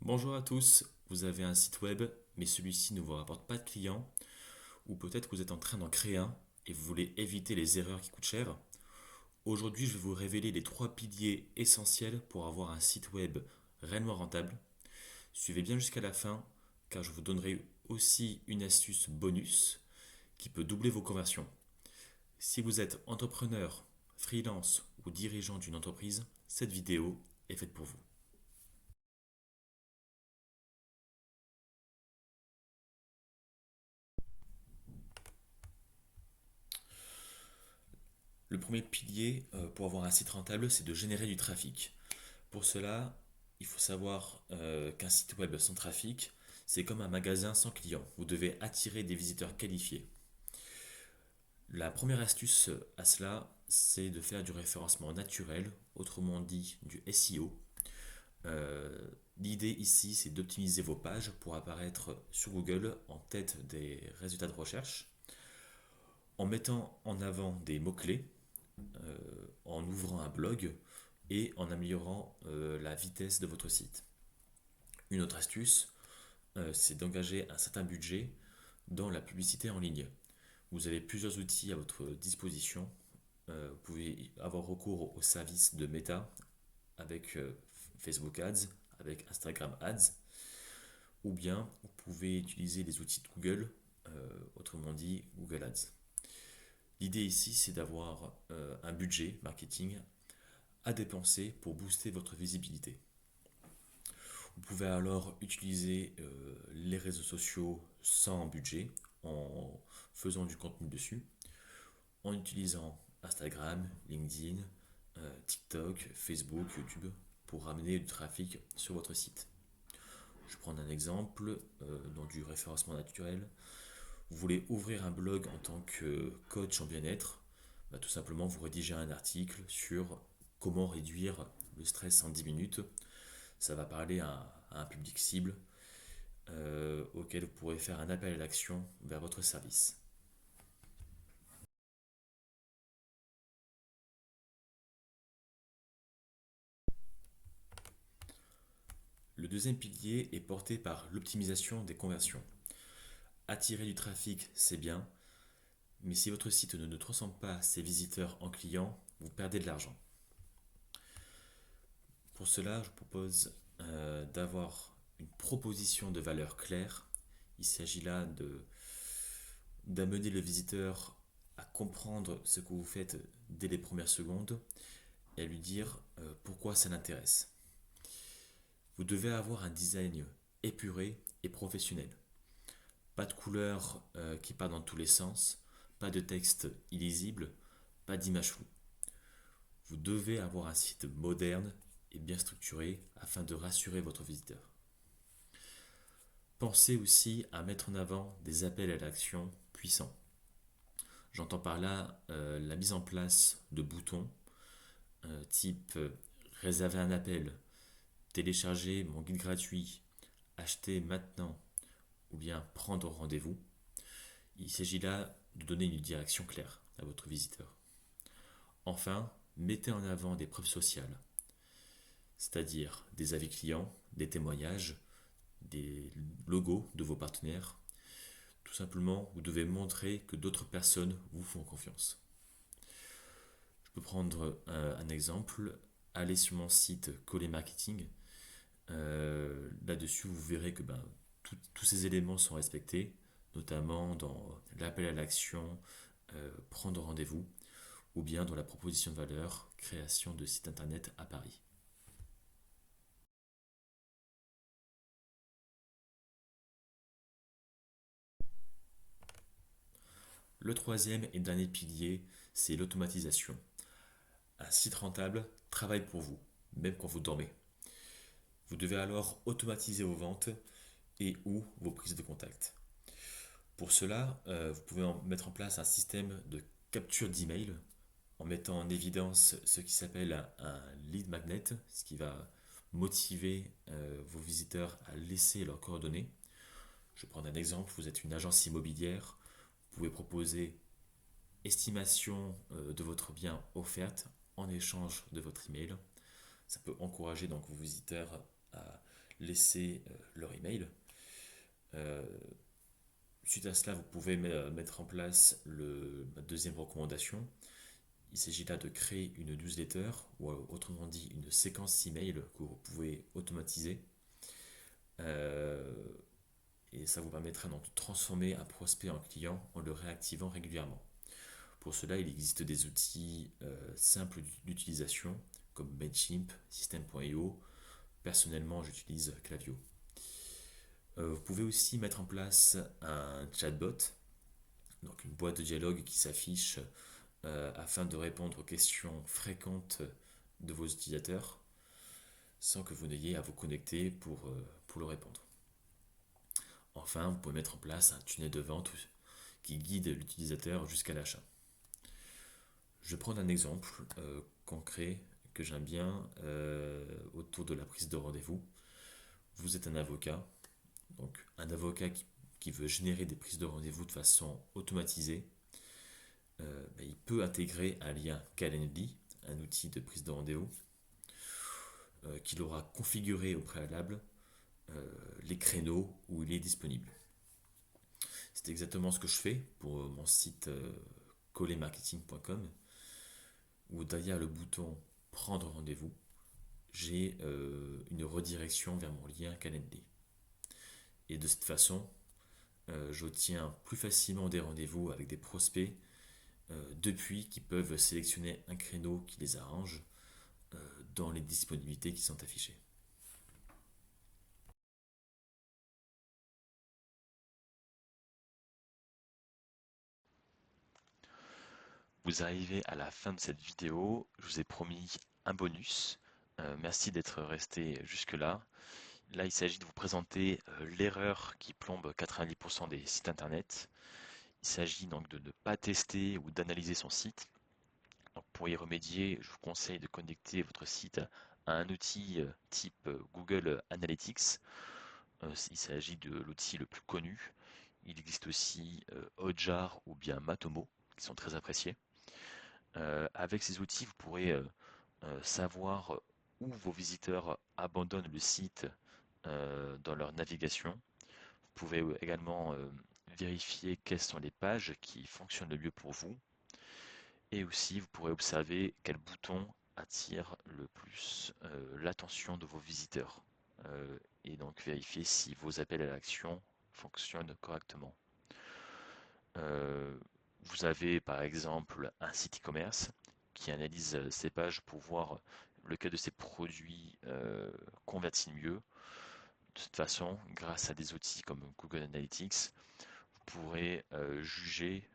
Bonjour à tous, vous avez un site web, mais celui-ci ne vous rapporte pas de clients, ou peut-être que vous êtes en train d'en créer un et vous voulez éviter les erreurs qui coûtent cher. Aujourd'hui, je vais vous révéler les trois piliers essentiels pour avoir un site web réellement rentable. Suivez bien jusqu'à la fin, car je vous donnerai aussi une astuce bonus qui peut doubler vos conversions. Si vous êtes entrepreneur, freelance ou dirigeant d'une entreprise, cette vidéo est faite pour vous. Le premier pilier pour avoir un site rentable, c'est de générer du trafic. Pour cela, il faut savoir qu'un site web sans trafic, c'est comme un magasin sans clients. Vous devez attirer des visiteurs qualifiés. La première astuce à cela, c'est de faire du référencement naturel, autrement dit du SEO. Euh, L'idée ici, c'est d'optimiser vos pages pour apparaître sur Google en tête des résultats de recherche, en mettant en avant des mots-clés, en ouvrant un blog et en améliorant la vitesse de votre site. Une autre astuce, c'est d'engager un certain budget dans la publicité en ligne. Vous avez plusieurs outils à votre disposition. Vous pouvez avoir recours aux services de Meta avec Facebook Ads, avec Instagram Ads, ou bien vous pouvez utiliser les outils de Google, autrement dit Google Ads. L'idée ici, c'est d'avoir un budget marketing à dépenser pour booster votre visibilité. Vous pouvez alors utiliser les réseaux sociaux sans budget, en faisant du contenu dessus, en utilisant Instagram, LinkedIn, TikTok, Facebook, YouTube pour ramener du trafic sur votre site. Je prends un exemple dans du référencement naturel. Vous voulez ouvrir un blog en tant que coach en bien-être, bah, tout simplement vous rédigez un article sur comment réduire le stress en 10 minutes. Ça va parler à un public cible auquel vous pourrez faire un appel à l'action vers votre service. Le deuxième pilier est porté par l'optimisation des conversions. Attirer du trafic, c'est bien, mais si votre site ne transforme pas ses visiteurs en clients, vous perdez de l'argent. Pour cela, je vous propose d'avoir une proposition de valeur claire. Il s'agit là d'amener le visiteur à comprendre ce que vous faites dès les premières secondes et à lui dire pourquoi ça l'intéresse. Vous devez avoir un design épuré et professionnel. Pas de couleurs qui partent dans tous les sens, pas de texte illisible, pas d'image floue. Vous devez avoir un site moderne et bien structuré afin de rassurer votre visiteur. Pensez aussi à mettre en avant des appels à l'action puissants. J'entends par là la mise en place de boutons type réserver un appel, télécharger mon guide gratuit, acheter maintenant ou bien prendre rendez-vous. Il s'agit là de donner une direction claire à votre visiteur. Enfin, mettez en avant des preuves sociales, c'est-à-dire des avis clients, des témoignages, des logos de vos partenaires. Tout simplement, vous devez montrer que d'autres personnes vous font confiance. Je peux prendre un exemple. Allez sur mon site Collet Marketing. Là-dessus, vous verrez que tous ces éléments sont respectés, notamment dans l'appel à l'action, prendre rendez-vous, ou bien dans la proposition de valeur, création de site internet à Paris. Le troisième et dernier pilier, c'est l'automatisation. Un site rentable travaille pour vous, même quand vous dormez. Vous devez alors automatiser vos ventes et ou vos prises de contact. Pour cela, vous pouvez mettre en place un système de capture d'email en mettant en évidence ce qui s'appelle un lead magnet, ce qui va motiver vos visiteurs à laisser leurs coordonnées. Je vais prendre un exemple, vous êtes une agence immobilière, vous pouvez proposer estimation de votre bien offerte en échange de votre email. Ça peut encourager donc vos visiteurs à laisser leur email. Euh, Suite à cela, vous pouvez mettre en place ma deuxième recommandation. Il s'agit là de créer une newsletter, ou autrement dit une séquence email que vous pouvez automatiser. Euh, et ça vous permettra donc de transformer un prospect en client en le réactivant régulièrement. Pour cela, il existe des outils simples d'utilisation comme Mailchimp, System.io. Personnellement, j'utilise Klaviyo. Vous pouvez aussi mettre en place un chatbot, donc une boîte de dialogue qui s'affiche afin de répondre aux questions fréquentes de vos utilisateurs sans que vous n'ayez à vous connecter pour le répondre. Enfin, vous pouvez mettre en place un tunnel de vente qui guide l'utilisateur jusqu'à l'achat. Je vais prendre un exemple concret que j'aime bien autour de la prise de rendez-vous. Vous êtes un avocat, donc un avocat qui veut générer des prises de rendez-vous de façon automatisée. Il peut intégrer un lien Calendly, un outil de prise de rendez-vous, qu'il aura configuré au préalable les créneaux où il est disponible. C'est exactement ce que je fais pour mon site colemarketing.com, où derrière le bouton prendre rendez-vous, j'ai une redirection vers mon lien Calendly. Et de cette façon, j'obtiens plus facilement des rendez-vous avec des prospects depuis qu'ils peuvent sélectionner un créneau qui les arrange dans les disponibilités qui sont affichées. Vous arrivez à la fin de cette vidéo, je vous ai promis un bonus. Merci d'être resté jusque-là. Là, il s'agit de vous présenter l'erreur qui plombe 90% des sites internet. Il s'agit donc de ne pas tester ou d'analyser son site. Donc, pour y remédier, je vous conseille de connecter votre site à un outil type Google Analytics. Il s'agit de l'outil le plus connu. Il existe aussi Hotjar ou bien Matomo qui sont très appréciés. Avec ces outils, vous pourrez savoir où vos visiteurs abandonnent le site dans leur navigation. Vous pouvez également vérifier quelles sont les pages qui fonctionnent le mieux pour vous. Et aussi, vous pourrez observer quel bouton attire le plus l'attention de vos visiteurs. Et donc vérifier si vos appels à l'action fonctionnent correctement. Euh, Vous avez par exemple un site e-commerce qui analyse ces pages pour voir lequel de ces produits convertit le mieux. De toute façon, grâce à des outils comme Google Analytics, vous pourrez juger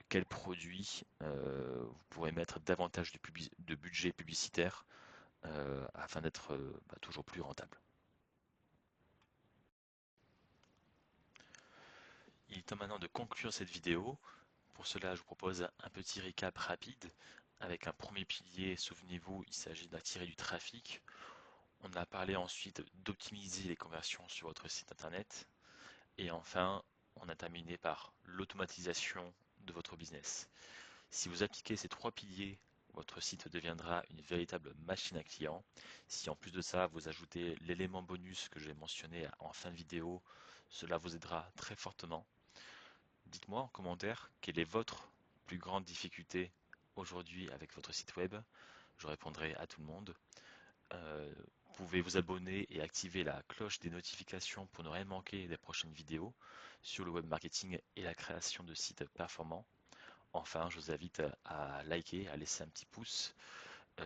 quel produit vous pourrez mettre davantage de budget publicitaire afin d'être toujours plus rentable. Il est temps maintenant de conclure cette vidéo. Pour cela, je vous propose un petit récap rapide. Avec un premier pilier, souvenez-vous, il s'agit d'attirer du trafic. On a parlé ensuite d'optimiser les conversions sur votre site internet. Et enfin, on a terminé par l'automatisation de votre business. Si vous appliquez ces trois piliers, votre site deviendra une véritable machine à clients. Si en plus de ça, vous ajoutez l'élément bonus que j'ai mentionné en fin de vidéo, cela vous aidera très fortement. Dites-moi en commentaire quelle est votre plus grande difficulté aujourd'hui avec votre site web. Je répondrai à tout le monde. Vous pouvez vous abonner et activer la cloche des notifications pour ne rien manquer des prochaines vidéos sur le web marketing et la création de sites performants. Enfin, je vous invite à liker, à laisser un petit pouce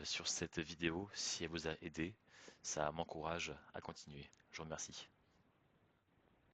sur cette vidéo si elle vous a aidé. Ça m'encourage à continuer. Je vous remercie.